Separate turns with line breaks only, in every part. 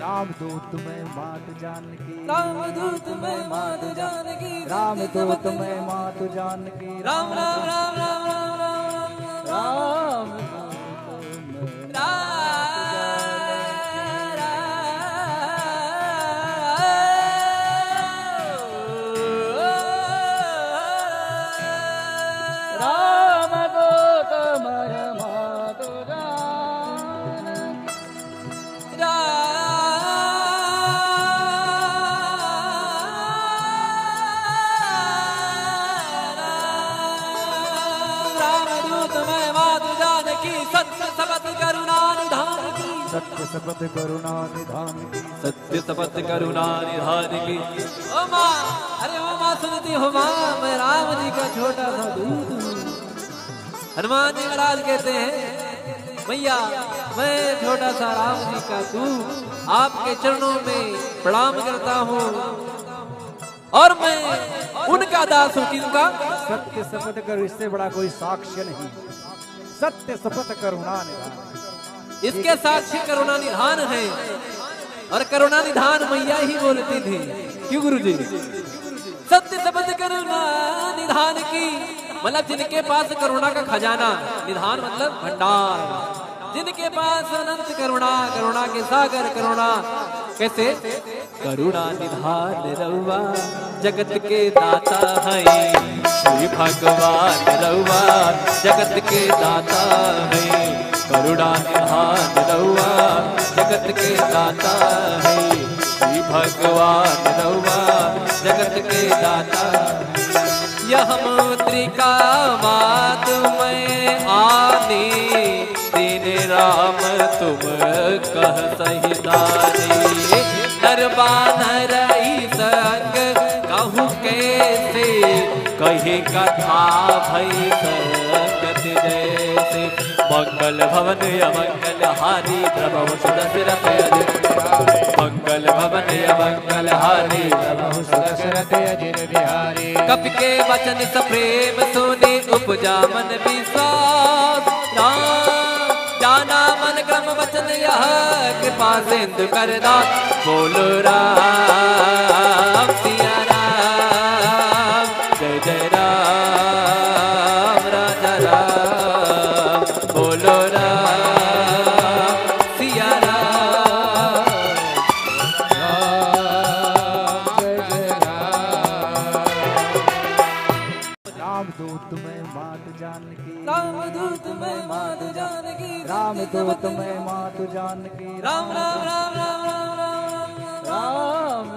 रामदूत मैं मात जानकी,
रामदूत मैं मात जानकी,
रामदूत मैं मात जानकी,
राम राम राम राम राम राम राम
सत्य शपथ करुणा निधान की,
सत्य शपथ करुणा निधान की। ओ माँ, अरे ओ माँ सुनती हो माँ, मैं राम जी का छोटा सा दूत हूँ। हनुमान जी महाराज कहते हैं भैया मैं छोटा सा राम जी का दूत आपके चरणों में प्रणाम करता हूँ और मैं उनका दास हूँ। किसका?
सत्य शपथ करो, इससे बड़ा कोई साक्ष्य नहीं। सत्य शपथ करुणा निधान,
इसके साक्षी करुणा निधान है और करुणा निधान मैया ही बोलती थी। क्यों गुरु जी? सत्य शब्द करुणा निधान की, मतलब जिनके पास करुणा का खजाना, निधान मतलब भंडार, जिनके पास अनंत करुणा, करुणा के सागर करुणा। कैसे? करुणा निधान रउआ जगत के दाता है, श्री भगवान रउआ जगत के दाता है। करुणा निधान रउआ जगत के दाता है, श्री भगवान रउआ जगत के दाता। यह मुद्रिका मात में आने, दीन राम तुम कह सही दानी। नरबानर संग कहूँ कैसे, कहे कथा भई संगत जैसे। मंगल भवन अमंगल हारी, प्रभु सुदशरथ अजित। मंगल भवन अमंगल हारी, प्रभु सुदशरथ अजित बिहारी। कपि के वचन सप्रेम सुनि, उपजा मन विश्वास। राम जाना मन क्रम वचन यह, कृपा सिंधु कर दास। बोलो राम सिया राम, जय जय राम राजा राम। बोलो राम सिया राम,
जय जय राम। रामदूत मैं मात जानकी,
रामदूत मैं मात जानकी,
रामदूत मैं मात जानकी,
राम राम राम राम राम राम राम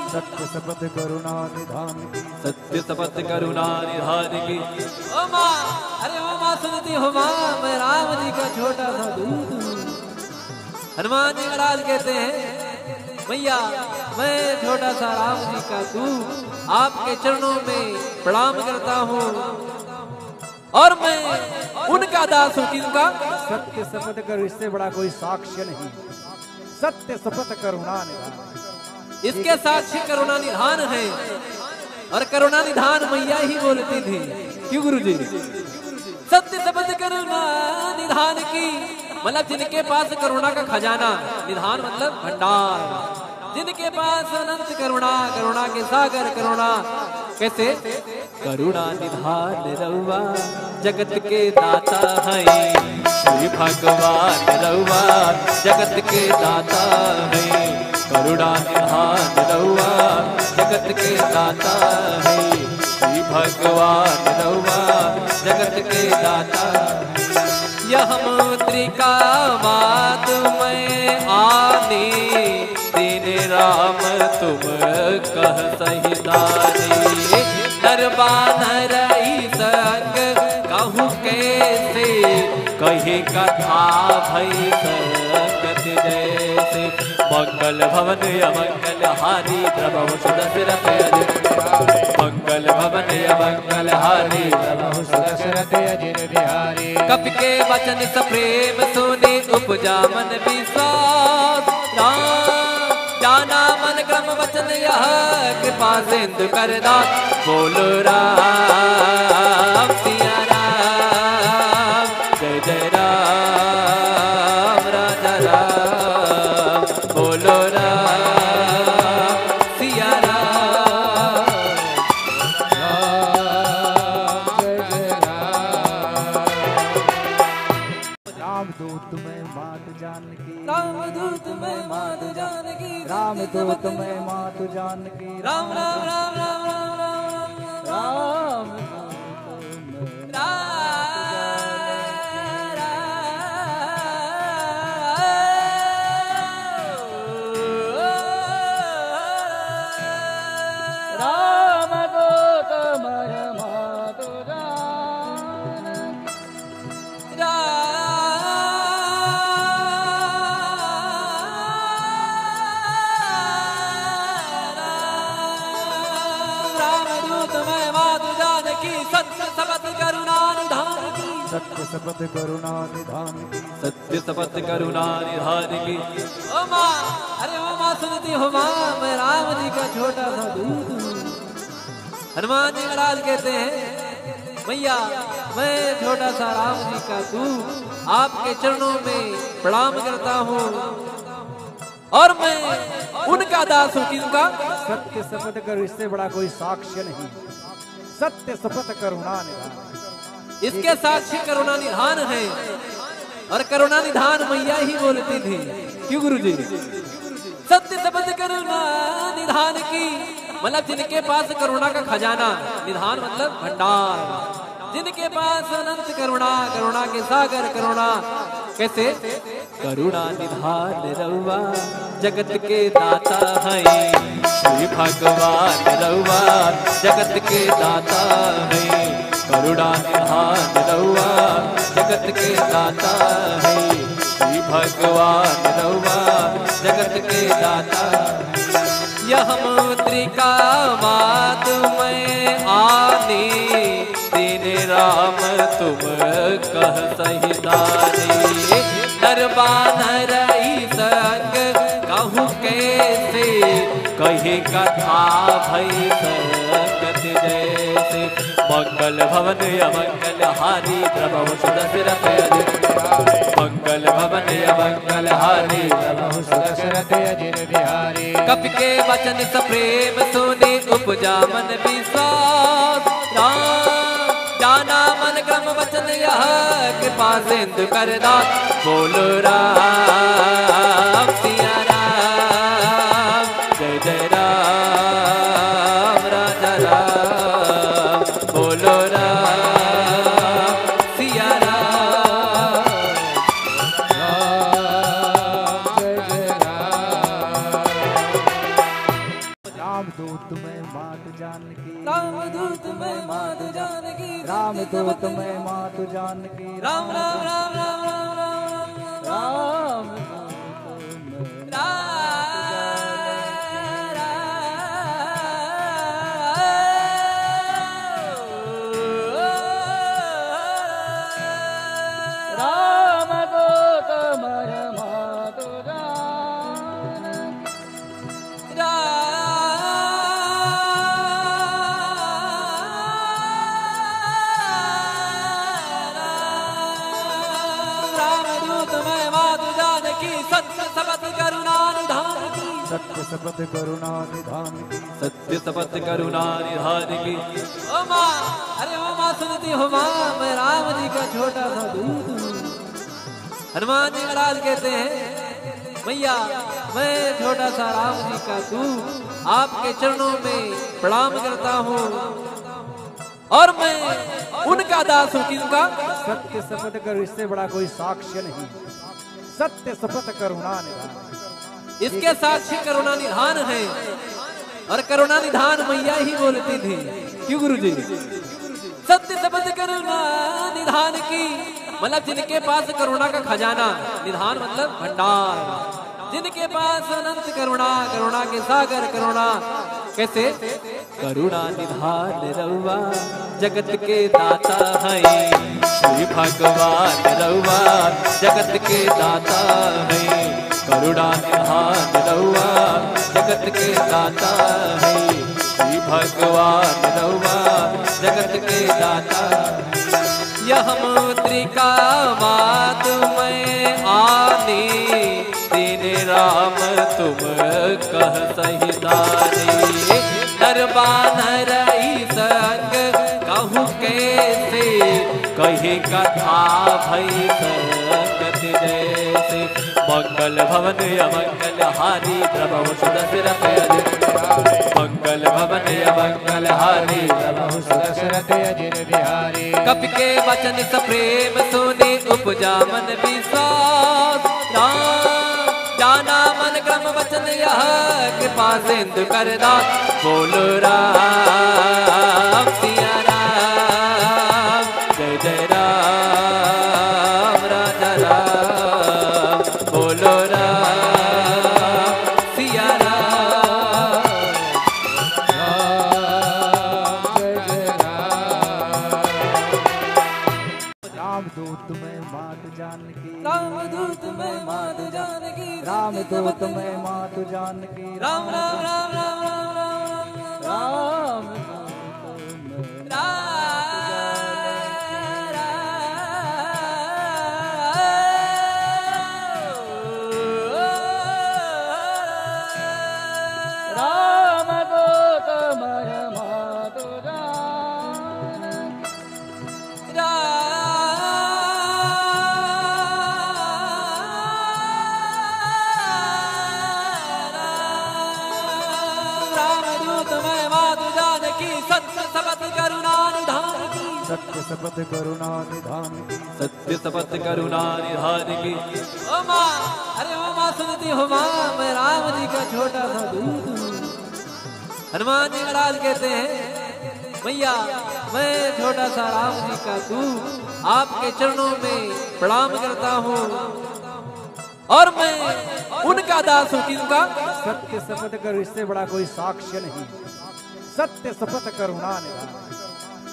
सत्य शपथ करुणा निधान की,
सत्य शपथ करुणा निधान की। ओ माँ, अरे ओ माँ सुनती हो माँ, मैं राम जी का छोटा सा दूत हूँ। हनुमान जी महाराज कहते हैं भैया मैं छोटा सा राम जी का दूत आपके चरणों में प्रणाम करता हूँ और मैं उनका दास हूँ। किसका?
सत्य शपथ करो, इससे बड़ा कोई साक्ष्य नहीं। सत्य शपथ करुणा निधान,
इसके साक्षी करुणा निधान है और करुणा निधान मैया ही बोलती थी। क्यों गुरु जी? सत्य शब्द करुणा निधान की, मतलब जिनके पास करुणा का खजाना, निधान मतलब भंडार, जिनके पास अनंत करुणा, करुणा के सागर करुणा। कैसे? करुणा निधान रउआ जगत के दाता है, श्री भगवान रउआ जगत के दाता है। करुणा निधान रउआ जगत के दाता है, श्री भगवान रउआ जगत के दाता। यह मुद्रिका मात में आने, दीन राम तुम कह सही दानी। नरबानर संग कहूँ कैसे, कहे कथा भई संग मंगल भवन अमंगल हारी प्रभु सुदशरथ अजित बिहारी मंगल भवन अमंगल हारी प्रभु सुदशरथ अजित बिहारी कपि के वचन सप्रेम सुने उपजा मन विश्वास राम जाना मन क्रम वचन यह कृपा सिंधु कर दास बोलो राम सिया राम जय जय राम राजा राम बोलो राम सिया राम
जय जय रामदूत में मात जानकी
रामदूत में माधु जानकी
रामदूत में मात जानकी
राम राम राम राम राम राम
रामदूत में मात सत्य शपथ करुणा निधान की
सत्य शपथ करुणा निधान की ओ माँ अरे ओ माँ सुनती हो माँ मैं राम जी का छोटा सा दूत हूँ हनुमान जी महाराज कहते हैं मैया मैं छोटा सा राम जी का दूत आपके चरणों में प्रणाम करता हूँ और मैं उनका दास हूँ किनका
सत्य शपथ करो इससे बड़ा कोई साक्ष्य नहीं सत्य शपथ करुणा निधान
इसके साक्षी करुणा निधान है और करुणा निधान मैया ही बोलती थी क्यों गुरु जी सत्य शब्द करुणा निधान की मतलब जिनके पास करुणा का खजाना निधान मतलब भंडार जिनके पास अनंत करुणा करुणा के सागर करुणा कैसे करुणा निधान रउआ जगत के दाता है श्री भगवान रउआ जगत के दाता है करुणा निधान रउआ जगत के दाता है श्री भगवान रउआ जगत के दाता यह मुद्रिका मात में आने दीन राम तुम कह सही दानी नरबानर संग कहूँ कैसे कही कथा भई संगत जैसे मंगल भवन अमंगल हारी प्रभु सुदशरथ अजित बिहारी मंगल भवन अमंगल हारी प्रभु सुदशरथ अजित बिहारी कपि के वचन सप्रेम सुने उपजा मन विश्वास राम जाना मन क्रम वचन यह कृपा सिंधु कर दास बोलो राम सिया राम जय जय राम राजा राम बोलो राम सिया राम
जय जय रामदूत में मात जानकी
रामदूत में माधु जानकी
रामदूत में मात जानकी
राम राम राम राम राम
रामदूत में मात सत्य शपथ करुणा निधान की
सत्य शपथ करुणा निधान की ओ माँ अरे ओ माँ सुनती हो माँ मैं राम जी का छोटा सा दूत हूँ हनुमान जी महाराज कहते हैं मैया मैं छोटा सा राम जी का दूत आपके चरणों में प्रणाम करता हूँ और मैं उनका दास हूँ किनका
सत्य शपथ करो इससे बड़ा कोई साक्ष्य नहीं सत्य शपथ करुणा निधान
इसके साक्षी करुणा निधान है और करुणा निधान मैया ही बोलती थी क्यों गुरु जी सत्य शब्द करुणा निधान की मतलब जिनके पास करुणा का खजाना निधान मतलब भंडार जिनके पास अनंत करुणा, करुणा के सागर करुणा। कैसे? करुणा निधान रउआ जगत के दाता है, श्री भगवान रउआ जगत के दाता है। करुणा निधान रउआ जगत के दाता है, श्री भगवान रउआ जगत के दाता। यह मुद्रिका मात में आनी, दीन राम तुम कह सहिदानी। नरबानर संग कहूँ कैसे, कही कथा भई संगत जैसे। मंगल भवन अमंगल हारी, द्रवहु सुदशरथ अजित। मंगल भवन अमंगल हारी, द्रवहु सुदशरथ अजित बिहारी। कपि के वचन सप्रेम सुनि, उपजा मन विश्वास। जाना मन क्रम वचन यह, कृपा सिंधु करदास। बोलो राम सिया राम, जय जय राम राजा राम। बोलो राम सिया राम,
जय जय राम। रामदूत में मात जानकी,
रामदूत में मात जानकी।
रामदूत में मात जानकी।
राम राम राम राम राम राम राम
रामदूत में मात
सत्य शपथ करुणा निधान की।
सत्य शपथ करुणा निधान की।
सत्य शपथ करुणा निधान की। ओ माँ, अरे ओ माँ सुनती हो माँ, मैं राम जी का छोटा सा दूत हूँ। हनुमान जी महाराज कहते हैं, मैया मैं छोटा सा राम जी का दूत आपके चरणों में प्रणाम करता हूँ, और मैं उनका दास हूँ। किनका?
सत्य शपथ करो, इससे बड़ा कोई साक्ष्य नहीं। सत्य शपथ करुणा निधान।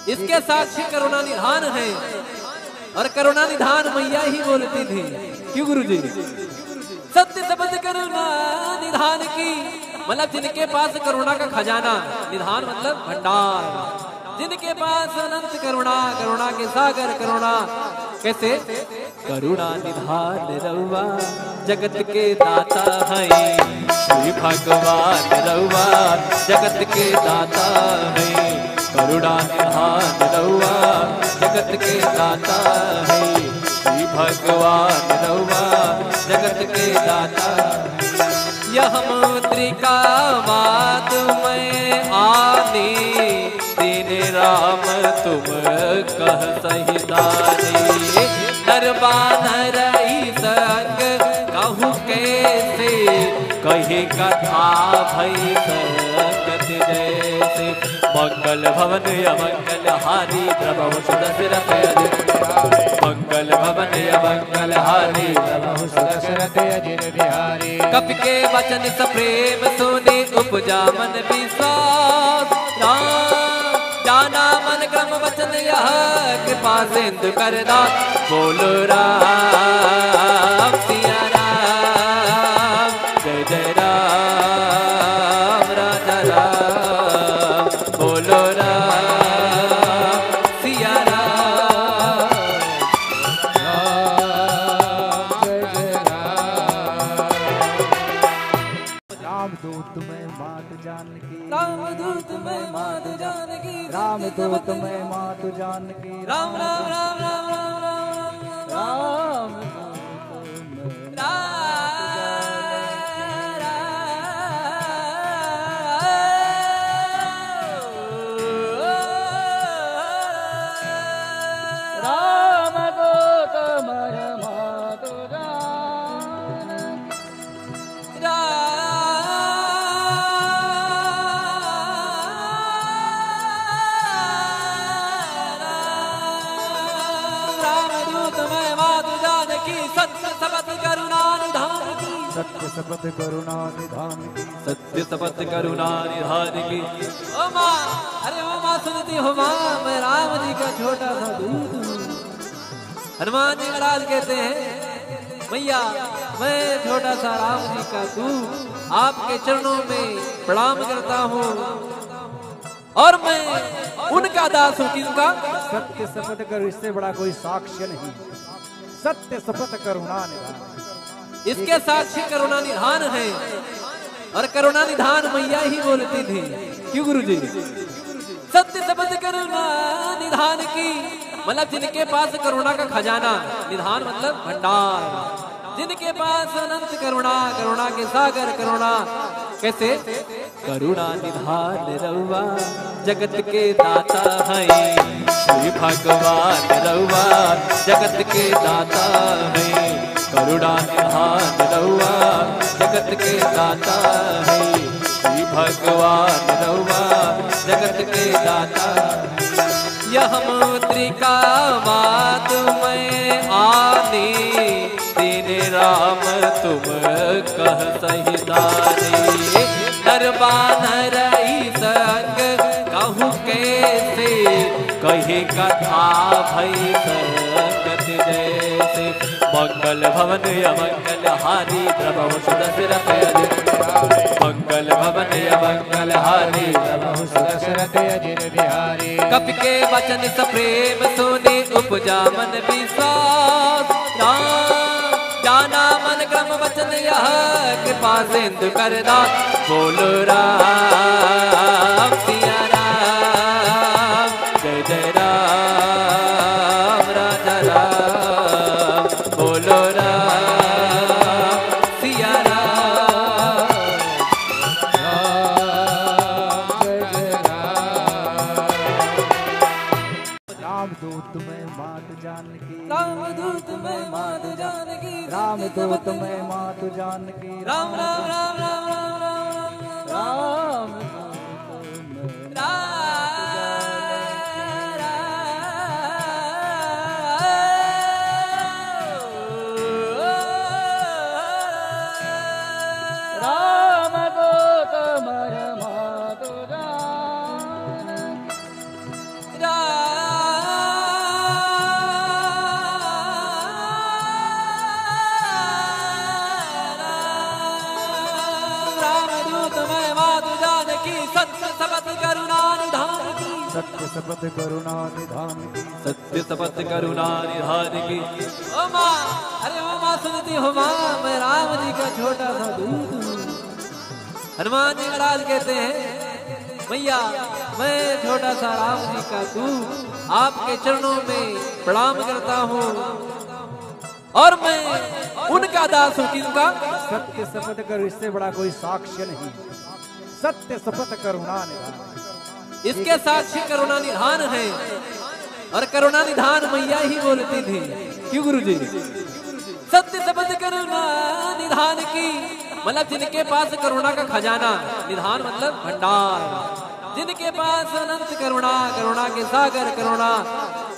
इसके साक्षी करुणा निधान है, और करुणा निधान मैया ही बोलती थी। क्यों गुरुजी? सत्य शपथ करुणा निधान की, मतलब जिनके पास करुणा का खजाना, निधान मतलब भंडार। जिनके पास अनंत करुणा, करुणा के सागर करुणा। कैसे? करुणा निधान रउआ जगत के दाता है, श्री भगवान रउआ जगत के दाता है। करुणा निधान रउआ जगत के दाता है, श्री भगवान रउआ जगत के दाता। यह मुद्रिका मात में आनी, दीन राम तुम कह सहिदानी। नरबानर संग कहूँ कैसे, कही कथा भई संगत जैसे। मंगल भवन अमंगल हारी, द्रवहु सुदशरथ अजित। मंगल भवन अमंगल हारी, द्रवहु सुदशरथ अजित बिहारी। कपि के वचन सप्रेम सुनि, उपजा मन विश्वास। जाना मन क्रम वचन यह, कृपा सिंधु करदास। बोलो राम सिया राम, जय जय राम राजा राम। बोलो राम सिया राम,
जय जय राम। रामदूत में मात जानकी।
रामदूत में मात जानकी।
रामदूत में मात जानकी।
राम राम राम राम राम राम राम।
रामदूत में मात
रामदूत में मात जानकी, सत्य शपथ करुणा निधान की।
सत्य शपथ करुणा निधान की,
सत्य शपथ करुणा निधान की। ओ माँ, अरे ओ माँ सुनती हो माँ, मैं राम जी का छोटा सा दूत हूँ। हनुमान जी महाराज कहते हैं मैया मैं छोटा सा राम जी का दूत आपके चरणों में प्रणाम करता हूँ और मैं उनका दास हूँ। किनका?
सत्य शपथ करो, इससे बड़ा कोई साक्ष्य नहीं। सत्य शपथ करुणा निधान,
इसके साक्षी करुणा निधान है और करुणा निधान मैया ही बोलती थी। क्यों गुरु जी? सत्य शपथ करुणा निधान की, मतलब जिनके पास करुणा का खजाना, निधान मतलब भंडार, जिनके पास अनंत करुणा, करुणा के सागर करुणा। कैसे? करुणा निधान रउआ जगत के दाता है, श्री भगवान रउआ जगत के दाता है। करुणा निधान रउआ जगत के दाता है, श्री भगवान रउआ जगत के दाता। यह मुद्रिका मात में आने, दीन राम तुम कह सही दाने। नरबानर संग कहूँ कैसे, कहे कथा भई संगत जैसे। मंगल भवन अमंगल हारी, प्रभु सुदशरथ अजित। मंगल भवन अमंगल हारी, प्रभु सुदशरथ अजित बिहारी। कपि के वचन सप्रेम सुने, उपजा मन विश्वास। जाना मन क्रम वचन यह, कृपा सिंधु कर दास। बोलो राम सिया राम, जय जय राम राजा राम। बोलो राम सिया राम,
जय जय राम। रामदूत में मात जानकी,
रामदूत में मात जानकी।
रामदूत में मात जानकी।
राम राम राम राम राम राम राम
सत्य शपथ करुणा निधान की,
सत्य शपथ करुणा निधान की। ओ माँ, अरे ओ माँ सुनती हो माँ, मैं राम जी का छोटा सा दूत हूँ। हनुमान जी महाराज कहते हैं मैया मैं छोटा सा राम जी का दूत आपके चरणों में प्रणाम करता हूँ और मैं उनका दास हूँ। किनका?
सत्य शपथ करो, इससे बड़ा कोई साक्ष्य नहीं। सत्य शपथ करुणा निधान,
इसके साक्षी करुणा निधान है और करुणा निधान मैया ही बोलती थी। क्यों गुरु जी? सत्य शपथ करुणा निधान की, मतलब जिनके पास करुणा का खजाना, निधान मतलब भंडार, जिनके पास अनंत करुणा, करुणा के सागर करुणा।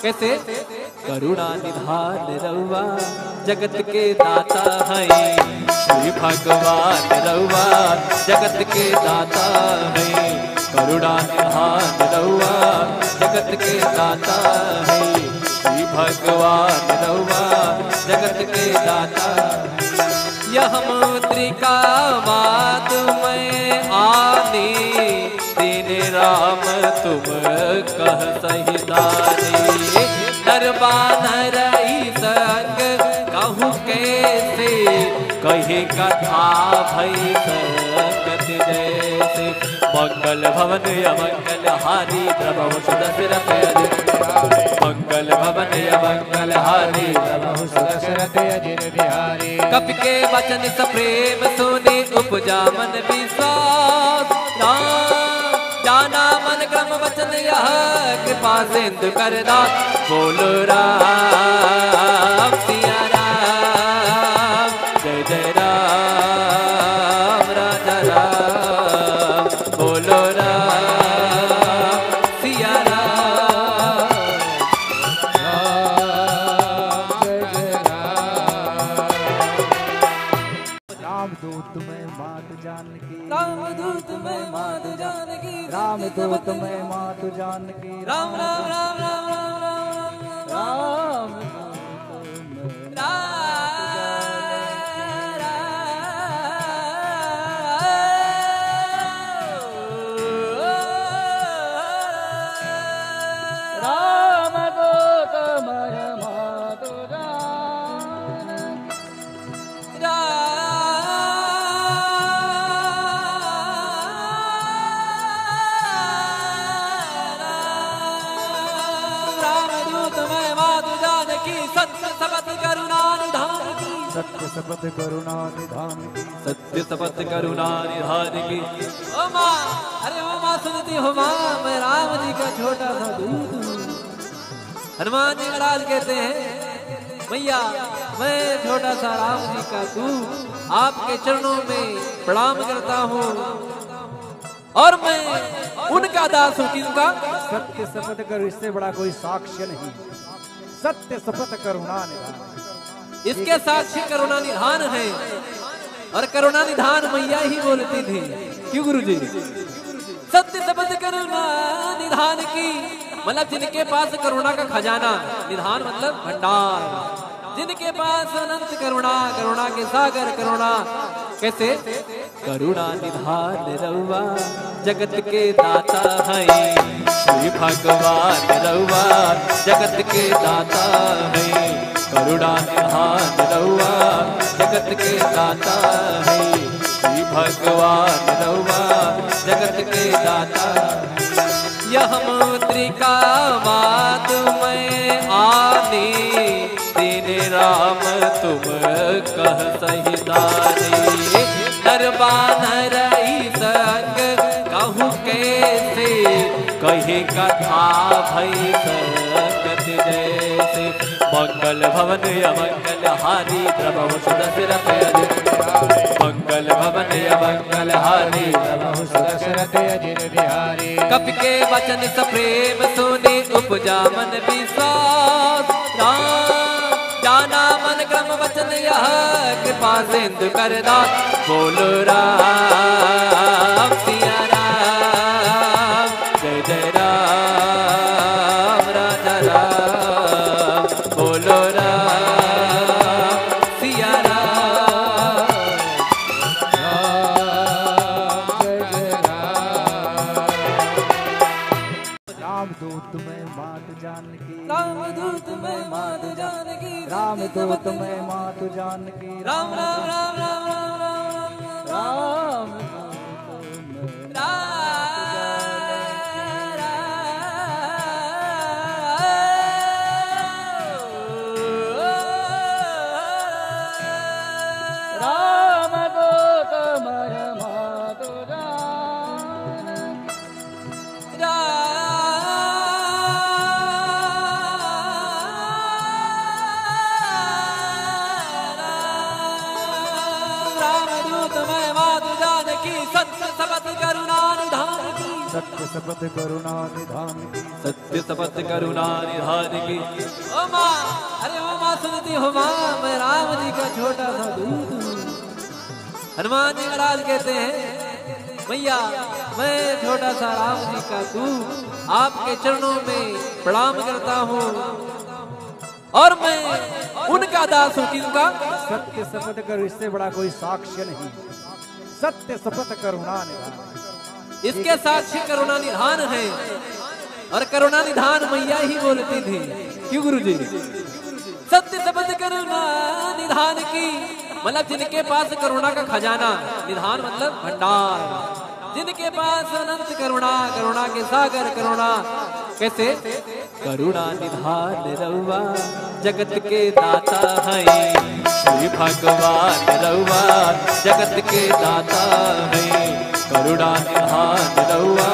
कैसे? करुणा निधान रउआ जगत के दाता है, श्री भगवान रउआ जगत के दाता है। करुणा निधान रउआ जगत के दाता है, श्री भगवान रउआ जगत के दाता। यह मुद्रिका मात में आने, दीन राम तुम कह सही दाने। नरबानर संग कहूँ कैसे, कहे कथा भई संगत जैसे। मंगल भवन अमंगल हारी, प्रभु सुदशरथ अजित। मंगल भवन अमंगल हारी, प्रभु सुदशरथ अजित बिहारी। कपि के वचन सप्रेम सुने, उपजा मन विश्वास। जाना मन क्रम वचन यह, कृपा सिंधु कर दास। बोलो राम सिया राम, जय जय राम राजा राम। बोलो राम सिया राम,
जय जय राम। रामदूत में मात जानकी,
रामदूत में मात जानकी,
रामदूत में मात जानकी,
राम राम राम राम राम राम
सत्य शपथ करुणा निधान की,
सत्य शपथ करुणा निधान की। ओ माँ, अरे ओ माँ सुनती हो माँ, मैं राम जी का छोटा सा दूत हूँ। हनुमान जी महाराज कहते हैं भैया मैं छोटा सा राम जी का दूत आपके चरणों में प्रणाम करता हूँ और मैं उनका दास हूँ। किसका?
सत्य शपथ करो, इससे बड़ा कोई साक्ष्य नहीं। सत्य शपथ करुणा निधान,
इसके साक्षी करुणा निधान है और करुणा निधान मैया ही बोलती थी। क्यों गुरुजी? सत्य शब्द करुणा निधान की, मतलब जिनके पास करुणा का खजाना, निधान मतलब भंडार, जिनके पास अनंत करुणा, करुणा के सागर करुणा। कैसे? करुणा निधान रउआ जगत के दाता है, श्री भगवान रउआ जगत के दाता है। करुणा निधान रउआ जगत के दाता है, श्री भगवान रउआ जगत के दाता है। यह मुद्रिका बात में आने, तेरे राम तुम कह सही दाने। दरबान रही संग कहूँ कैसे, कहे कथा भई संगत जैसे। मंगल भवन अमंगल हारी, प्रभु सुदशरथ अजित। मंगल भवन अमंगल हारी, प्रभु सुदशरथ अजित बिहारी। कपि के वचन सप्रेम सुनि, उपजा मन विश्वास। राम जाना मन क्रम वचन यह, कृपा सिंधु कर दास। बोलो राम सिया राम, जय जय राम राजा राम। बोलो राम सिया राम,
जय जय राम। रामदूत में मात जानकी,
रामदूत में मात जानकी,
रामदूत में मात जानकी,
राम राम राम राम राम राम
सत्य शपथ करुणा निधान की,
सत्य शपथ करुणा निधान की। ओ माँ, अरे ओ माँ सुनती हो माँ, मैं राम जी का छोटा सा दूत हूँ। हनुमान जी महाराज कहते हैं भैया मैं छोटा सा राम जी का दूत आपके चरणों में प्रणाम करता हूँ और मैं उनका दास हूँ। किसका?
सत्य शपथ करो, इससे बड़ा कोई साक्ष्य नहीं। सत्य शपथ करुणा निधान,
इसके साक्षी करुणा निधान है और करुणा निधान मैया ही बोलती थी। क्यों गुरुजी? सत्य शब्द करुणा निधान की, मतलब जिनके पास करुणा का खजाना, निधान मतलब भंडार, जिनके पास अनंत करुणा, करुणा के सागर करुणा। कैसे? करुणा निधान रउआ जगत के दाता है, श्री भगवान रउआ जगत के दाता है। करुणा निधान रउआ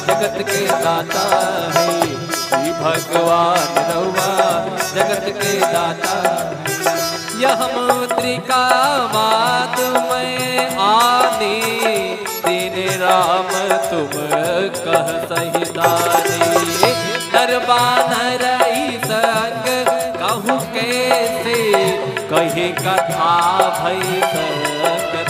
जगत के दाता है, श्री भगवान रउआ जगत के दाता है। यह मुद्रिका बात में आने, तेरे राम तुम कह सही दाने। दरबान रही संग कहूँ कैसे, कहे कथा भई संग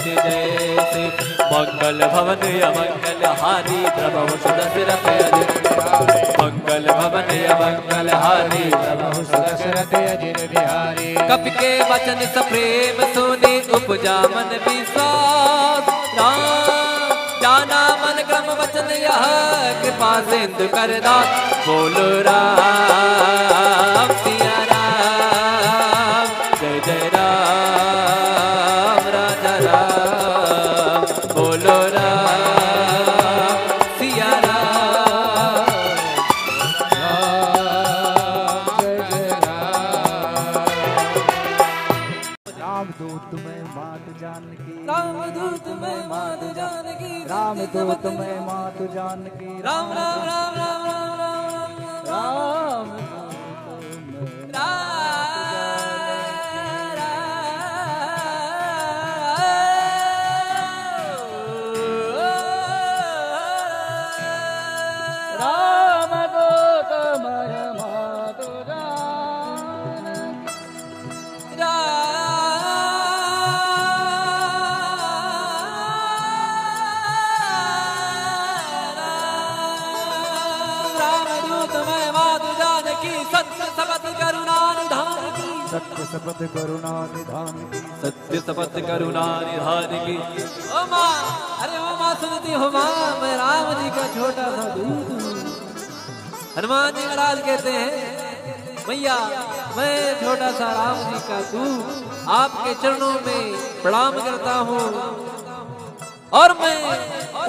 मंगल भवन अमंगल हारी प्रभु सुदशरथ अजित बिहारी मंगल भवन अमंगल हारी प्रभु सुदशरथ अजित बिहारी कपि के वचन सप्रेम सुनि उपजा मन विश्वास राम जाना मन क्रम वचन यह कृपा सिंधु कर दास बोलो राम सिया राम जय जय राम राजा राम बोलो राम सिया राम
जय जय रामदूत में मात जानकी
रामदूत में माधु जानकी
रामदूत में मात जानकी
राम राम राम राम राम राम
रामदूत में मात सत्य शपथ करुणा निधान की
सत्य शपथ करुणा निधान की ओ माँ अरे ओ माँ सुनती हो माँ मैं राम जी का छोटा सा दूत हूँ हनुमान जी महाराज कहते हैं मैया मैं छोटा सा राम जी का दूत आपके चरणों में प्रणाम करता हूँ और मैं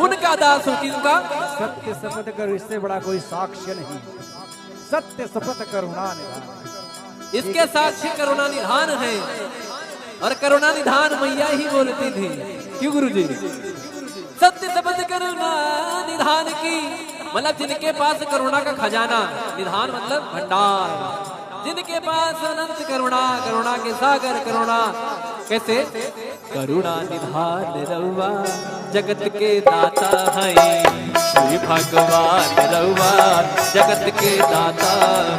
उनका दास हूँ किनका
सत्य शपथ करो इससे बड़ा कोई साक्ष्य नहीं सत्य शपथ करुणा निधान
इसके साक्षी करुणा निधान है और करुणा निधान मैया ही बोलती थी क्यों गुरु जी सत्य शब्द करुणा निधान की मतलब जिनके पास करुणा का खजाना निधान मतलब भंडार जिनके पास अनंत करुणा करुणा के सागर करुणा कैसे करुणा निधान रउआ जगत के दाता है श्री भगवान रउआ जगत के दाता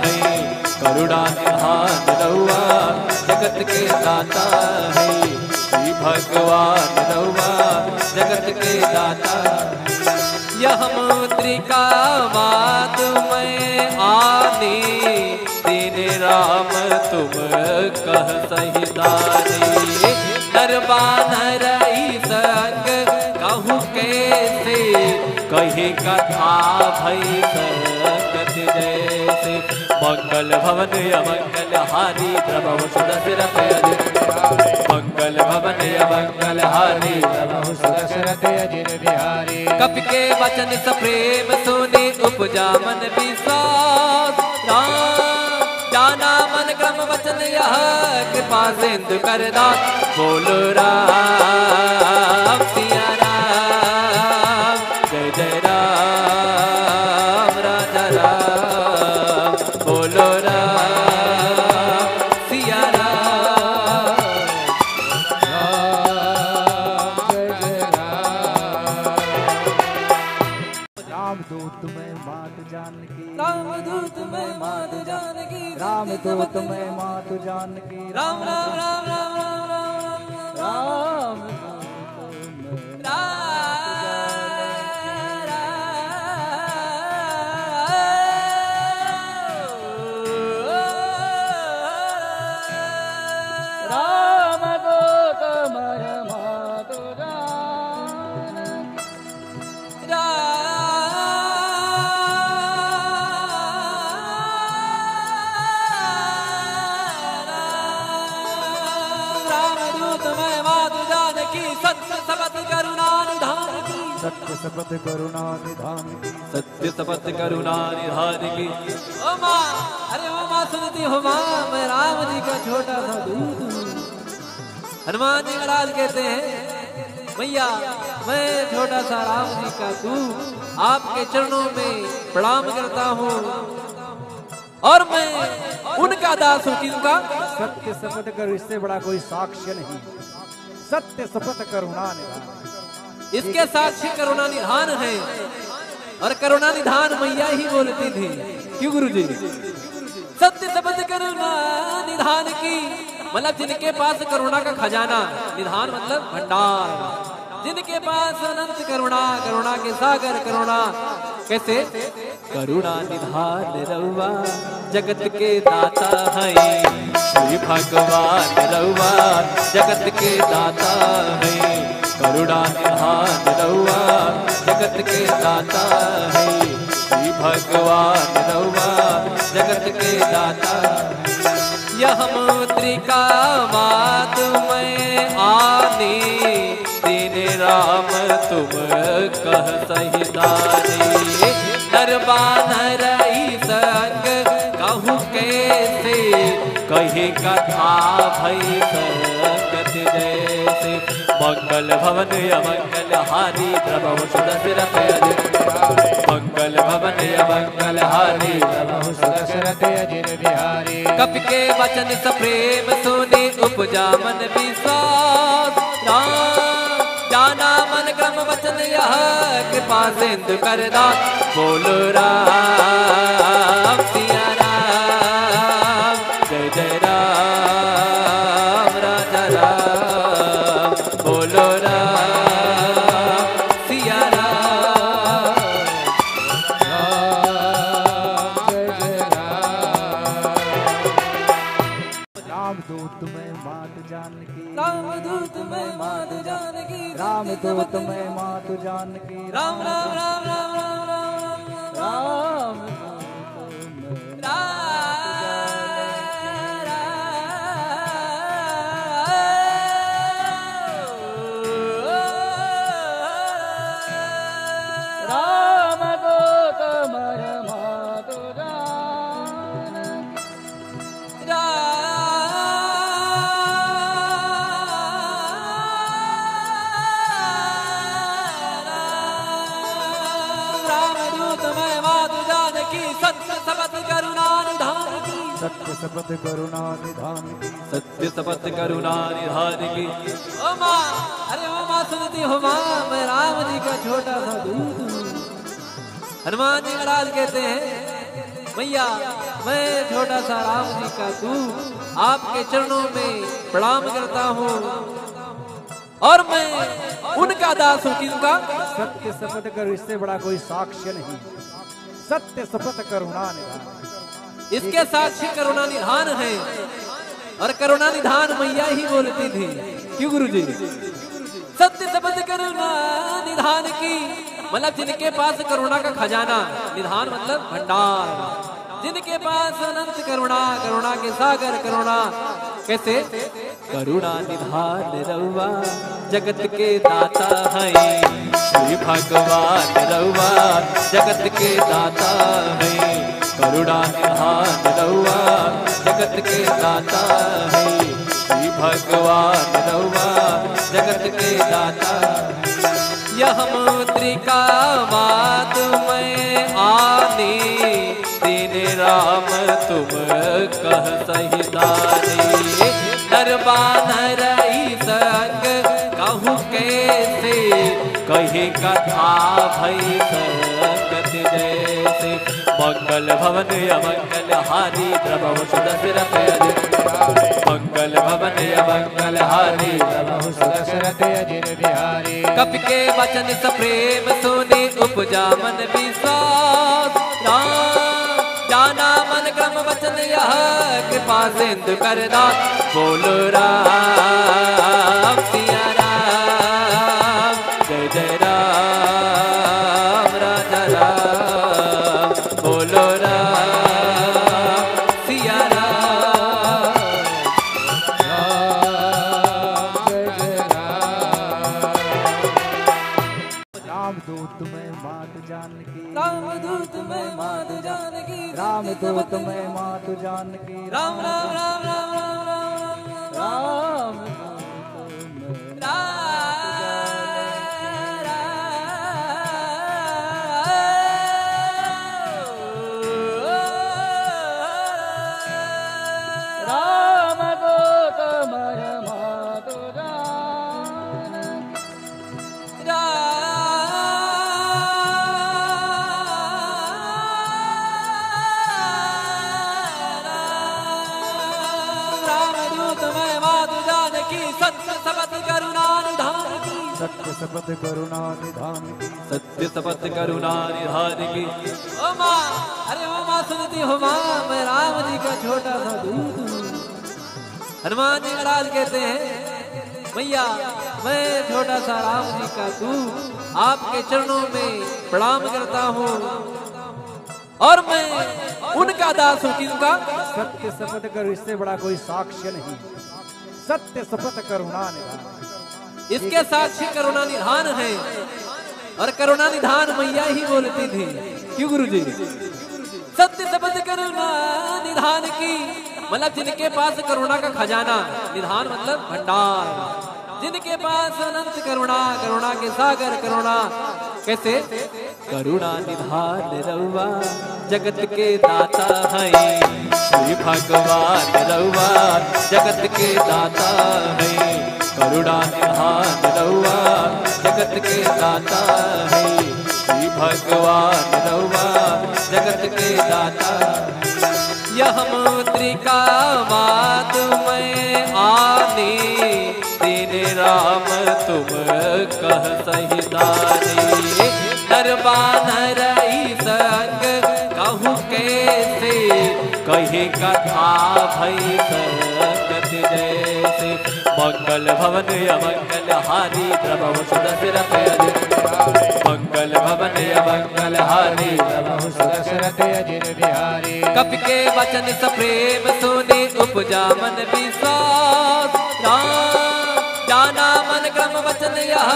है करुणा निधान रउआ जगत के दाता है श्री भगवान रउआ जगत के दाता यह मुद्रिका मात में आने दीन राम तुम कह सहिदानी नरबानर संग कहूँ कैसे कही कथा भई संगत जैसे मंगल भवन अमंगल हारी प्रभु सुदशरथ अजित बिहारी मंगल भवन अमंगल हारी प्रभु सुदशरथ अजित बिहारी कपि के वचन सप्रेम सुनि उपजा मन विश्वास राम जाना मन क्रम वचन यह कृपा सिंधु कर दास बोलो राम सिया राम जय जय राम राजा राम बोलो राम सिया राम
जय जय रामदूत में मात जानकी
रामदूत में माधु जानकी
रामदूत में मात जानकी
राम राम राम राम राम राम
रामदूत में मात
रामदूत में माधु जानकी सत्य शपथ करुणा निधान की
सत्य शपथ करुणा निधान की
सत्य शपथ करुणा निधान की ओ माँ अरे ओ माँ सुनती हो माँ मैं राम जी का छोटा सा दूत हूँ हनुमान जी महाराज कहते हैं मैया मैं छोटा सा राम जी का दूत आपके चरणों में प्रणाम करता हूँ और मैं उनका दास हूँ किनका
सत्य शपथ करो इससे बड़ा कोई साक्ष्य नहीं सत्य शपथ करुणा निधान
इसके साक्षी करुणा निधान है और करुणा निधान मैया ही बोलती थी क्यों गुरु जी सत्य शब्द करुणा निधान की मतलब जिनके पास करुणा का खजाना निधान मतलब भंडार जिनके पास अनंत करुणा, करुणा के सागर करुणा। कैसे? करुणा निधान रउआ जगत के दाता है, श्री भगवान रउआ जगत के दाता है। करुणा निधान रउआ जगत के दाता है, श्री भगवान रउआ जगत के दाता। यह मुद्रिका मात में आने, दीन राम तुम कह सहिदानी। नरबानर संग कहूँ कैसे, कहे कथा भई संगत जैसे। मंगल भवन अमंगल हारी, द्रवहु सुदशरथ अजित। मंगल भवन अमंगल हारी, द्रवहु सुदशरथ अजित बिहारी। कपि के वचन सप्रेम सुनि, उपजा मन विश्वास। राम जाना मन क्रम वचन यह, कृपा सिंधु करदास। बोलो राम सिया राम, जय जय राम राजा राम। बोलो राम सिया राम,
जय जय राम। रामदूत में मात जानकी,
रामदूत में मात जानकी।
रामदूत में मात जानकी।
राम राम राम राम राम राम राम
रामदूत में मात
जानकी। सत्य शपथ करुणा निधान की,
सत्य शपथ करुणा निधान की।
सत्य शपथ करुणा निधान की। ओ माँ, अरे ओ माँ सुनती हो माँ, मैं राम जी का छोटा सा दूत हूँ। हनुमान जी महाराज कहते हैं, मैया मैं छोटा सा राम जी का दूत आपके चरणों में प्रणाम करता हूँ, और मैं उनका दास हूँ। किनका?
सत्य शपथ करो, इससे बड़ा कोई साक्ष्य नहीं। सत्य शपथ करुणा निधान।
इसके साक्षी करुणा निधान है, और करुणा निधान मैया ही बोलती थी। क्यों गुरुजी? सत्य शपथ करुणा निधान की, मतलब जिनके पास करुणा का खजाना, निधान मतलब भंडार। जिनके पास अनंत करुणा, करुणा के सागर करुणा। कैसे? करुणा निधान रउआ जगत के दाता है, श्री भगवान रउआ जगत के दाता है। करुणा निधान रउआ जगत के दाता है, श्री भगवान रउआ जगत के दाता। यह मुद्रिका मात में आने, दीन राम तुम कह सहिदानी। नरबानर संग कहूँ कैसे, कहे कथा भई संगत जैसे। मंगल भवन अमंगल हारी, द्रवहु सुदशरथ अजित। मंगल भवन अमंगल हारी, द्रवहु सुदशरथ अजित बिहारी। कपि के वचन सप्रेम सुनि, उपजा मन विश्वास। राम जाना मन क्रम वचन यह, कृपा सिंधु करदास। बोलो राम सिया राम, जय जय राम राजा राम। बोलो राम सिया राम,
जय जय राम। रामदूत में मात जानकी।
रामदूत में मात जानकी।
रामदूत में मात जानकी।
राम राम राम राम राम राम राम
रामदूत में मात
रामदूत में मातु जानकी। सत्य शपथ करुणा
सत्य शपथ करुणा निधान की,
सत्य शपथ करुणा निधान की। ओ माँ, अरे ओ माँ सुनती हो माँ, मैं राम जी का छोटा सा दूत हूँ। हनुमान जी महाराज कहते हैं मैया मैं छोटा सा राम जी का दूत आपके चरणों में प्रणाम करता हूँ और मैं उनका दास हूँ। किनका?
सत्य शपथ करो, इससे बड़ा कोई साक्ष्य नहीं। सत्य शपथ करुणा निधान,
इसके साक्षी करुणा निधान है और करुणा निधान मैया ही बोलती थी। क्यों गुरुजी? सत्य शपथ करुणा निधान की, मतलब जिनके पास करुणा का खजाना, निधान मतलब भंडार, जिनके पास अनंत करुणा, करुणा के सागर करुणा। कैसे? करुणा निधान रउआ जगत के दाता है, श्री भगवान रउआ जगत के दाता है। करुणा निधान रउआ जगत के दाता है, श्री भगवान रउआ जगत के दाता। यह मुद्रिका मात में आने, तेरे राम तुम कह सहिताने। नरबानर संग कहूँ कैसे, कहे कथा भई संगत जैसे। मंगल भवन अमंगल हारी, प्रभु सुदशरथ अजित। मंगल भवन अमंगल हारी, प्रभु सुदशरथ अजित बिहारी। कपि के वचन सप्रेम सुने, उपजा मन विश्वास। जाना मन क्रम वचन यह,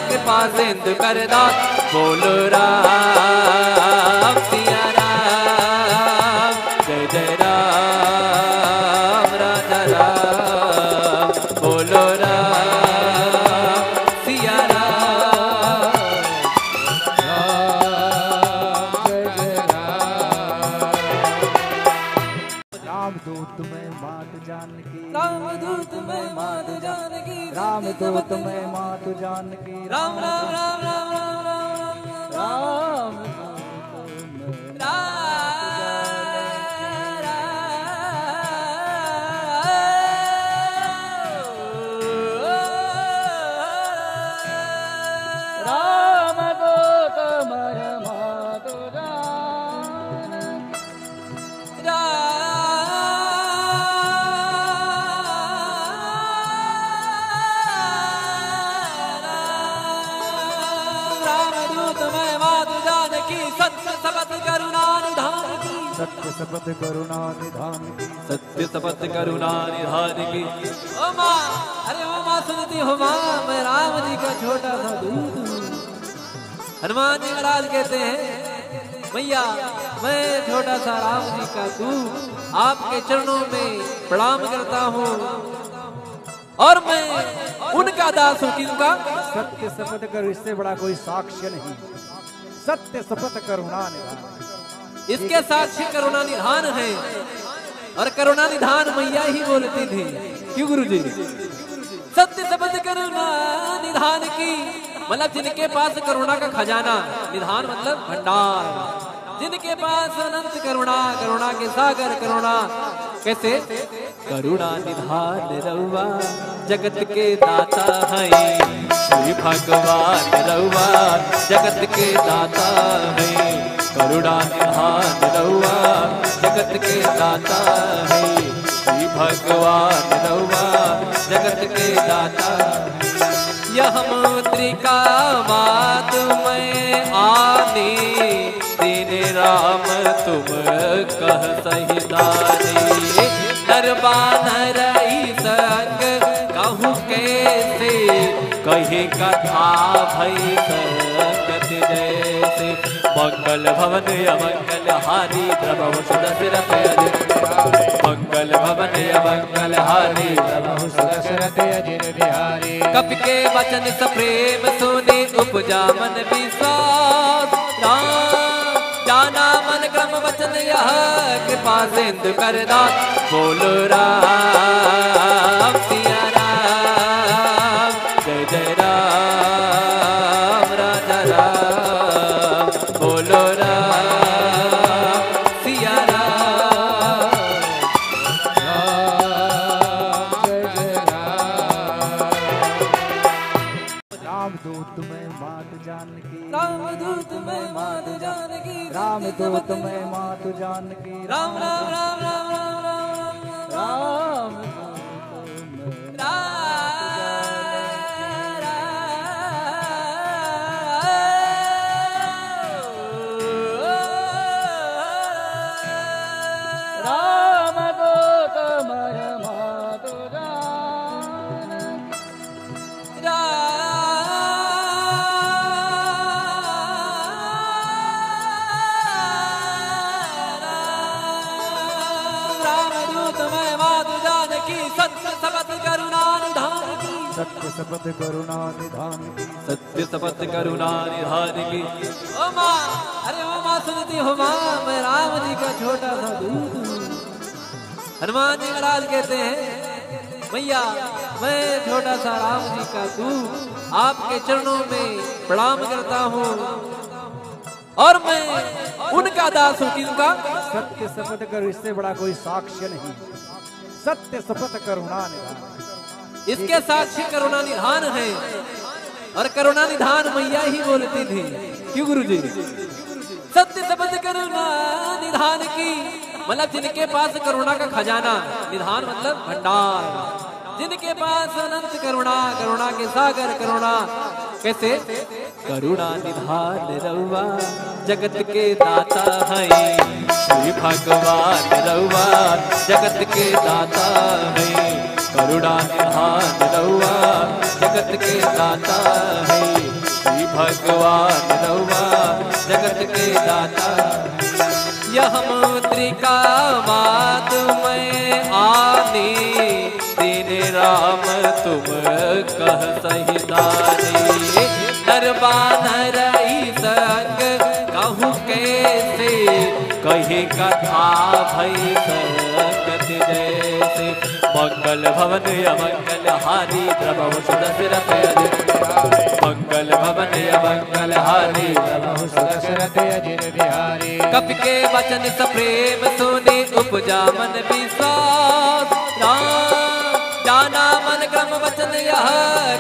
कृपा सिंधु कर दास। बोलो राम सिया राम, जय जय राम राजा राम। बोलो राम सिया राम,
जय जय राम। रामदूत में मात जानकी,
रामदूत में मात जानकी।
रामदूत में मात जानकी।
राम राम राम राम राम राम राम
रामदूत में मात
जानकी। सत्य शपथ करुणा निधान की,
सत्य शपथ करुणा निधान की,
सत्य शपथ करुणा निधान की। ओ माँ, अरे ओ माँ सुनती हो माँ, मैं राम जी का छोटा सा दूत हूँ। हनुमान जी महाराज कहते हैं मैया मैं छोटा सा राम जी का दूत आपके चरणों में प्रणाम करता हूँ और मैं उनका दास हूँ। किनका?
सत्य शपथ करो, इससे बड़ा कोई साक्ष्य नहीं। सत्य शपथ करुणा निधान,
इसके साक्षी करुणा निधान है और करुणा निधान मैया ही बोलती थी। क्यों गुरुजी? सत्य शपथ करुणा निधान की, मतलब जिनके पास करुणा का खजाना, निधान मतलब भंडार, जिनके पास अनंत करुणा, करुणा के सागर करुणा। कैसे? करुणा निधान रउआ जगत के दाता है, श्री भगवान रउआ जगत के दाता है। करुणा निधान रउआ जगत के दाता है, श्री भगवान रउआ जगत के दाता। यह मुद्रिका मात में आने, तेरे राम तुम कह सहिताने। नरबानर संग कहूँ कैसे, कहे कथा भई संगत जैसे। मंगल भवन अमंगल हारी, प्रभु सुदशरथ अजित। मंगल भवन अमंगल हारी, प्रभु सुदशरथ अजित बिहारी। कपि के वचन सप्रेम सुने, उपजा मन विश्वास। जाना मन क्रम वचन यह, कृपा सिंधु कर दास। बोलो राम सिया राम, जय जय राम राजा राम। बोलो राम सिया राम,
जय जय राम। रामदूत मैं मात जानकी,
रामदूत मैं मात जानकी,
रामदूत मैं मात जानकी,
राम राम राम राम राम राम राम
सत्य शपथ करुणा निधान की,
सत्य शपथ करुणा निधान की। ओ माँ, अरे ओ माँ सुनती हो माँ, मैं राम जी का छोटा सा दूत हूँ। हनुमान जी महाराज कहते हैं भैया मैं छोटा सा राम जी का दूत आपके चरणों में प्रणाम करता हूँ और मैं उनका दास हूँ। किसका?
सत्य शपथ करो, इससे बड़ा कोई साक्ष्य नहीं। सत्य शपथ करुणा निधान,
इसके साक्षी करुणा निधान है और करुणा निधान मैया ही बोलती थी। क्यों गुरुजी? सत्य शपथ करुणा निधान की, मतलब जिनके पास करुणा का खजाना, निधान मतलब भंडार, जिनके पास अनंत करुणा, करुणा के सागर करुणा। कैसे? करुणा निधान रउआ जगत के दाता है, श्री भगवान रउआ जगत के दाता है। करुणा निधान रउआ जगत के दाता है, श्री भगवान रउआ जगत के दाता। यह मुद्रिका मात में आनी, तेरे राम तुम कह सही दानी। दरबान रही संग कहूँ कैसे, कहे कथा भई संगत जैसे। मंगल भवन अमंगल हारी, प्रभु सुदशरथ अजित। मंगल भवन अमंगल हारी, प्रभु सुदशरथ अजित बिहारी। कपि के वचन सप्रेम सुनि, उपजा मन विश्वास। राम जाना मन क्रम वचन यह,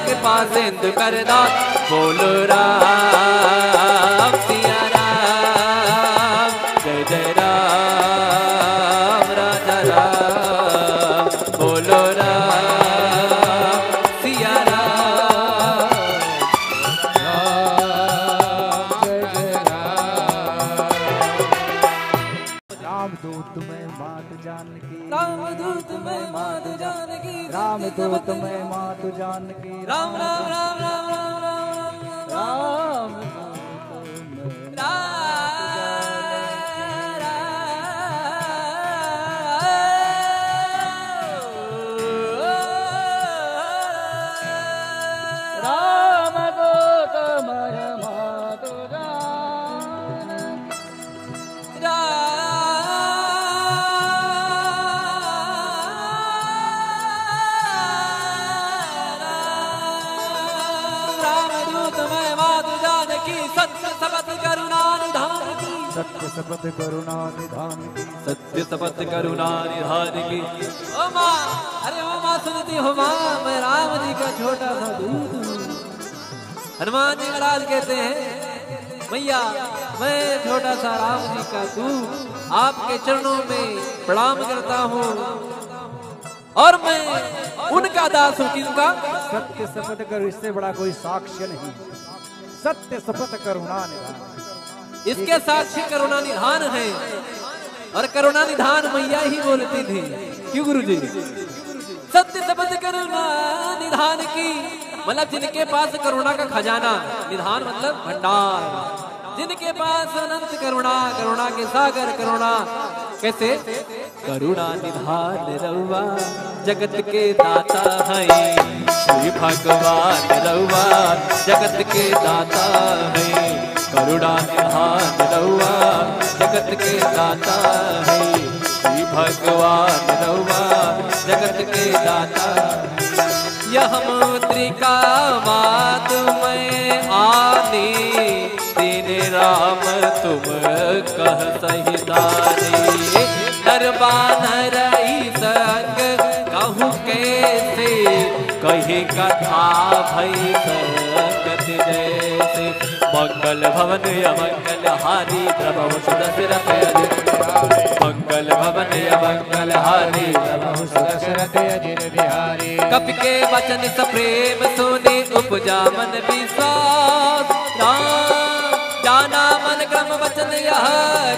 कृपा सिंधु कर दास। बोलो राम सिया राम, जय जय राम राजा राम। बोलो राम सिया राम,
जय जय राम। रामदूत मैं मात जानकी,
रामदूत मैं मात जानकी,
रामदूत मैं मात जानकी,
राम राम राम राम राम राम राम
सत्य शपथ करुणा निधान की,
सत्य शपथ करुणा निधान की। ओ माँ, अरे ओ माँ सुनती हो माँ, मैं राम जी का छोटा सा दूत हूँ। हनुमान जी महाराज कहते हैं भैया मैं छोटा सा राम जी का दूत आपके चरणों में प्रणाम करता हूँ और मैं उनका दास हूँ। किसका?
सत्य शपथ करो, इससे बड़ा कोई साक्ष्य नहीं। सत्य शपथ करुणा निधान,
इसके साक्षी करुणा निधान है और करुणा निधान मैया ही बोलती थी। क्यों गुरुजी? सत्य शपथ करुणा निधान की, मतलब जिनके पास करुणा का खजाना, निधान मतलब भंडार, जिनके पास अनंत करुणा, करुणा के सागर करुणा। कैसे? करुणा निधान रउआ जगत के दाता है, श्री भगवान रउआ जगत के दाता है। करुणा निधान रउआ जगत के दाता है, श्री भगवान रउआ जगत के दाता। यह मुद्रिका मात में आनी, तेरे राम तुम कह सही दानी। दरबान रही संग कहूँ कैसे, कहे कथा भई संगत मंगल भवन अमंगल हारी प्रभु सुदशरथ अजित बिहारी मंगल भवन अमंगल हारी प्रभु सुदशरथ अजित बिहारी कपि के वचन सप्रेम सुनि उपजा मन विश्वास राम जाना मन क्रम वचन यह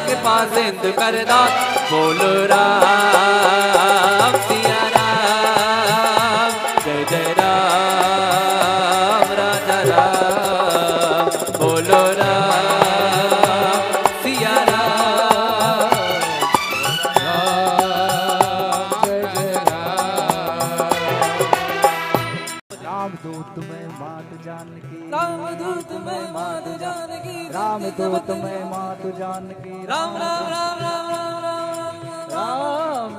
कृपा सिंधु कर दास बोलो राम सिया राम जय जय राम राजा राम बोलो राम सिया राम
जय जय राम दूत में मात जानकी
राम दूत में माधु जानकी
राम दूत में मात जानकी
राम राम राम राम राम राम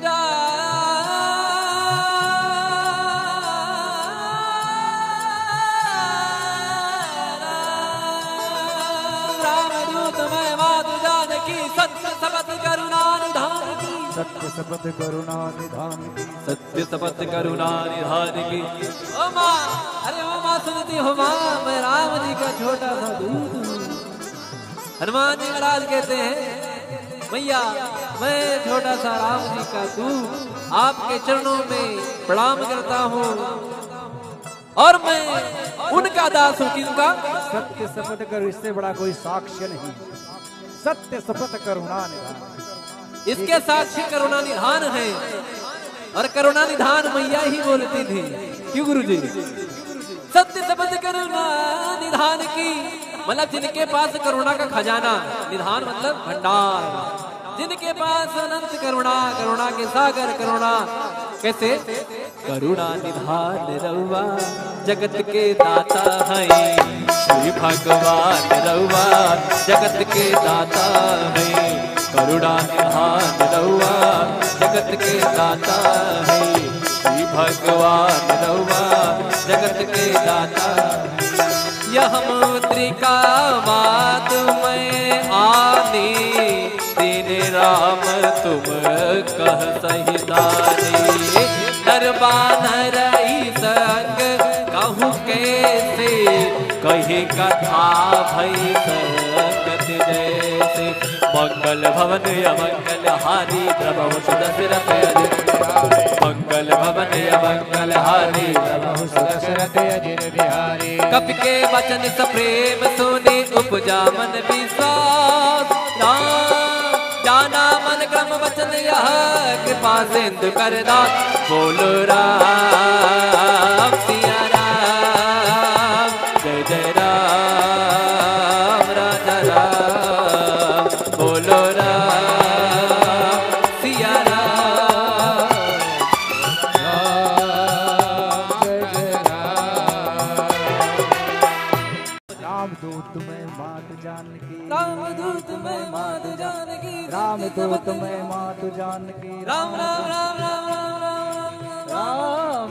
राम दूत में मात जानकी सत्य शपथ करुणा निधान की
सत्य शपथ करुणा निधान की ओ माँ अरे ओ माँ सुनती हो माँ मैं राम जी का छोटा सा दूत हूँ हनुमान जी महाराज कहते हैं मैया मैं छोटा सा राम जी का दूत आपके चरणों में प्रणाम करता हूँ और मैं उनका दास हूँ किनका
सत्य शपथ कर इससे बड़ा कोई साक्ष्य नहीं सत्य शपथ करुणा निधान
इसके साक्षी करुणा निधान है और करुणा निधान मैया ही बोलती थी क्यों गुरु जी सत्य शब्द करुणा निधान की मतलब जिनके पास करुणा का खजाना निधान मतलब भंडार जिनके पास अनंत करुणा करुणा के सागर करुणा कैसे करुणा निधान रउआ जगत के दाता है श्री भगवान रउआ जगत के दाता है करुणा निधान रउआ जगत के दाता है श्री भगवान रउआ जगत के दाता यह मुद्रिका मात में आनी दीन राम तुम कह सहितानी नरबानर संग कहूँ कैसे कही कथा भई संगत जैसे मंगल भवन अमंगल हारी प्रभु सुदशरथ अजित बिहारी मंगल भवन अमंगल हारी प्रभु सुदशरथ अजित बिहारी कपि के वचन सप्रेम सुनि उपजा मन विश्वास राम जाना मन क्रम वचन यह कृपा सिंधु कर दास बोलो राम सिया राम जय जय राम राजा राम बोलो राम सिया राम
जय जय राम दूत में मात जानकी
राम दूत में माधु जानकी
राम दूत में मात जानकी
राम राम राम राम राम
राम राम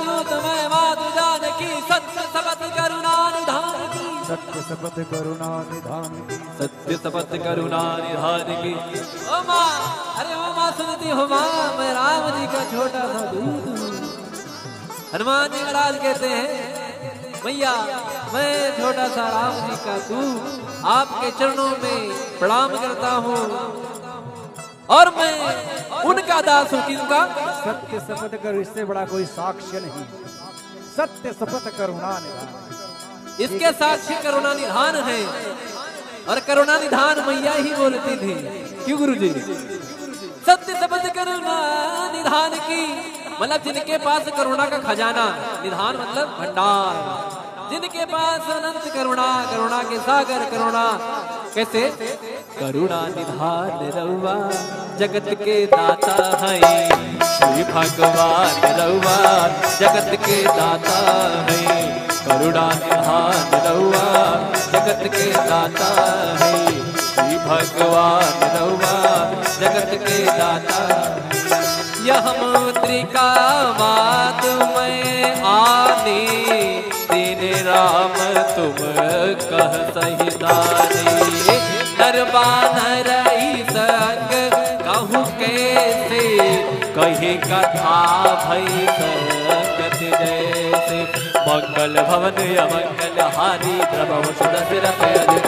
दूत में मात जानकी सत्य शपथ करुणा निधान की
सत्य शपथ करुणा निधान की ओ माँ अरे ओ माँ सुनती हो माँ मैं राम जी का छोटा सा दूत हूँ हनुमान जी महाराज कहते हैं मैया मैं छोटा सा राम जी का दूत आपके चरणों में प्रणाम करता हूँ और मैं उनका दास हूँ किनका
सत्य शपथ कर इससे बड़ा कोई साक्ष्य नहीं सत्य शपथ करुणा निधान
इसके साक्षी करुणा निधान है और करुणा निधान मैया ही बोलती थी क्यों गुरु जी सत्य शब्द करुणा निधान की मतलब जिनके पास करुणा का खजाना निधान मतलब भंडार जिनके पास अनंत करुणा, करुणा के सागर करुणा। कैसे? करुणा निधान रउआ जगत के दाता है, श्री भगवान रउआ जगत के दाता है। करुणा निधान रउआ जगत के दाता है, श्री भगवान रउआ जगत के दाता। यह मुद्रिका मात में आनी, दीन राम तुम कह सहिदानी। नरबानर संग कहूँ कैसे, कही कथा भई संगत जैसे। मंगल भवन अमंगल हारी, द्रवहु सुदशरथ अजित।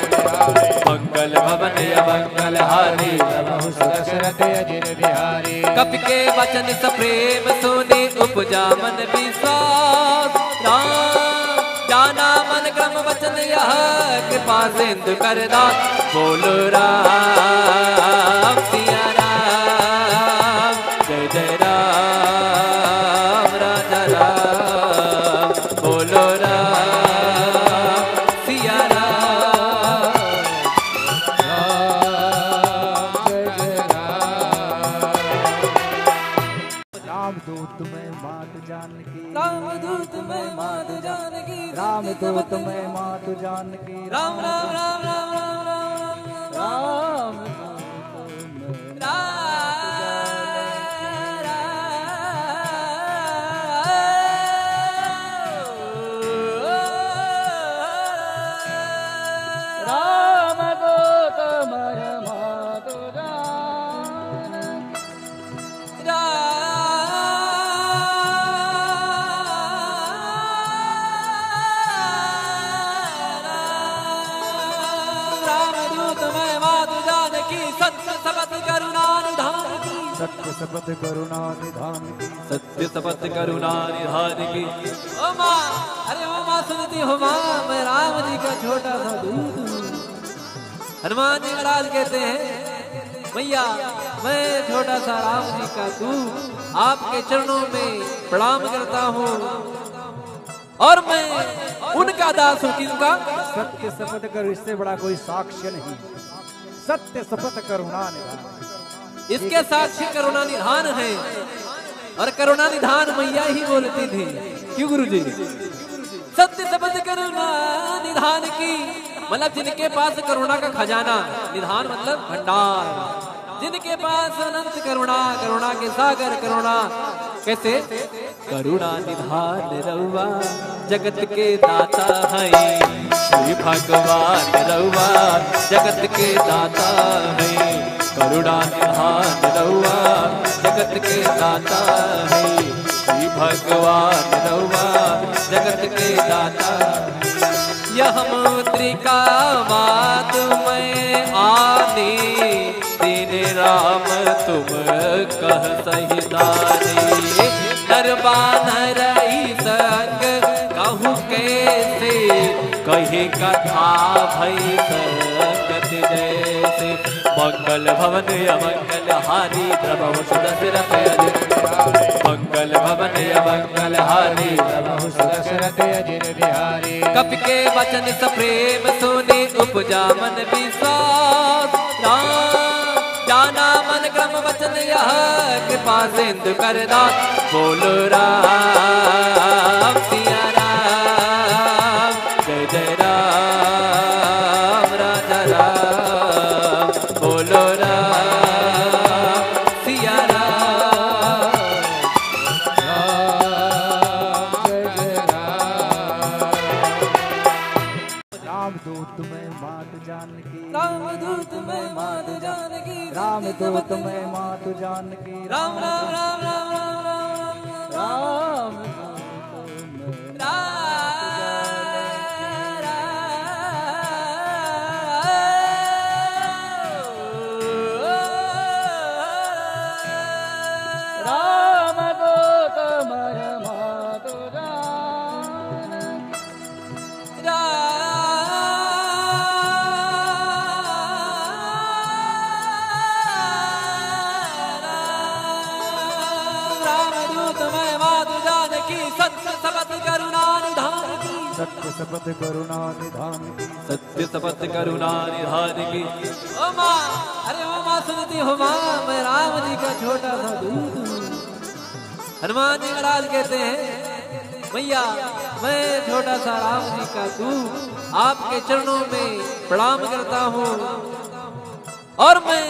मंगल भवन अमंगल हारी, द्रवहु सुदशरथ अजित बिहारी। कपि के वचन सप्रेम सुनि, उपजा मन विश्वास। राम जाना मन क्रम वचन यह, कृपा सिंधु कर दास। बोलो राम सिया राम, जय जय राम राजा राम। बोलो राम सिया राम,
राम जय जय राम। रामदूत में मात जानकी,
रामदूत में मात जानकी।
रामदूत में मात जानकी।
राम राम राम राम राम राम राम
रामदूत में मात
जानकी। सत्य शपथ करुणा निधान की,
सत्य शपथ करुणा निधान की।
सत्य शपथ करुणा निधान की। ओ माँ, अरे ओ माँ सुनती हो माँ, मैं राम जी का छोटा सा दूत हूँ। हनुमान जी महाराज कहते हैं, मैया मैं छोटा सा राम जी का दूत आपके चरणों में प्रणाम करता हूँ, और मैं उनका दास हूँ। किनका?
सत्य शपथ करो, इससे बड़ा कोई साक्ष्य नहीं। सत्य शपथ करुणा निधान।
इसके साक्षी करुणा निधान है, और करुणा निधान मैया ही बोलती थी। क्यों गुरुजी? सत्य शपथ करुणा निधान की, मतलब जिनके पास करुणा का खजाना, निधान मतलब भंडार। जिनके पास अनंत करुणा, करुणा के सागर करुणा। कैसे? करुणा निधान रउआ जगत के दाता है, श्री भगवान रउआ जगत के दाता है। करुणा निधान रउआ जगत के दाता है, श्री भगवान रउआ जगत के दाता। यह मुद्रिका मात में आनी, दीन राम तुम कह सहिदानी। नरबानर संग कहूँ कैसे, कही कथा भई संगत जैसे। मंगल भवन अमंगल हारी, द्रवहु सुदशरथ अजित। मंगल भवन अमंगल हारी, द्रवहु सुदशरथ अजित बिहारी। कपि के वचन सप्रेम सुनि, उपजा मन विश्वास। राम जाना मन क्रम वचन यह, कृपा सिंधु कर दास। बोलो राम सिया राम, जय जय राम राजा राम। बोलो राम सिया राम,
राम जय जय राम। रामदूत में मात जानकी।
रामदूत में मात जानकी।
रामदूत में मात जानकी।
राम राम राम राम राम राम
रामदूत में रामदूत में मात
रामदूत में मात जानकी।
सत्य शपथ करुणा निधान की,
सत्य शपथ करुणा निधान की। ओ माँ, अरे ओ माँ सुनती हो माँ, मैं राम जी का छोटा सा दूत हूँ। हनुमान जी महाराज कहते हैं मैया मैं छोटा सा राम जी का दूत आपके चरणों में प्रणाम करता हूँ और मैं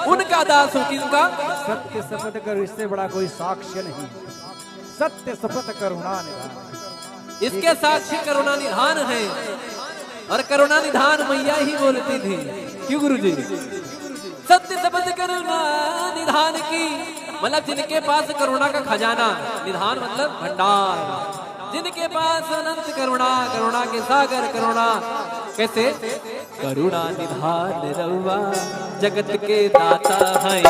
उनका दास हूँ। किनका?
सत्य शपथ करो, इससे बड़ा कोई साक्ष्य नहीं। सत्य शपथ करुणा निधान,
इसके साक्षी करुणा निधान है और करुणा निधान मैया ही बोलती थी। क्यों गुरुजी? सत्य शपथ करुणा निधान की, मतलब जिनके पास करुणा का खजाना, निधान मतलब भंडार, जिनके पास अनंत करुणा, करुणा के सागर करुणा। कैसे? करुणा निधान रउआ जगत के दाता है,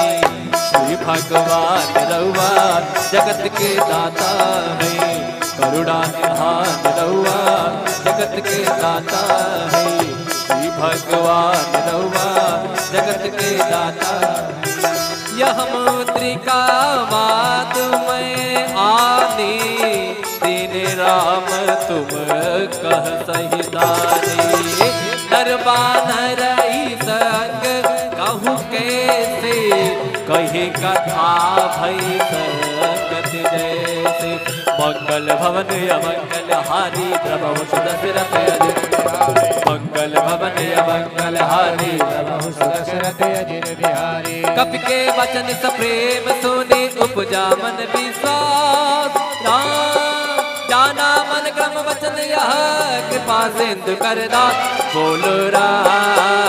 श्री भगवान रउआ जगत के दाता है। करुणा निधान रउआ जगत के दाता है, श्री भगवान रउआ जगत के दाता है। यह मुद्रिका मात में आने, दीन राम तुम कह सही दानी। नरबानर संग कहूँ कैसे, कही कथा भई संगत जैसे। मंगल भवन अमंगल हारी, प्रभु सुदशरथ अजित। मंगल भवन अमंगल हारी, प्रभु सुदशरथ अजित बिहारी। कपि के वचन सप्रेम सुने, उपजा मन विश्वास। जाना मन क्रम वचन यह, कृपा सिंधु कर दास। बोलो राम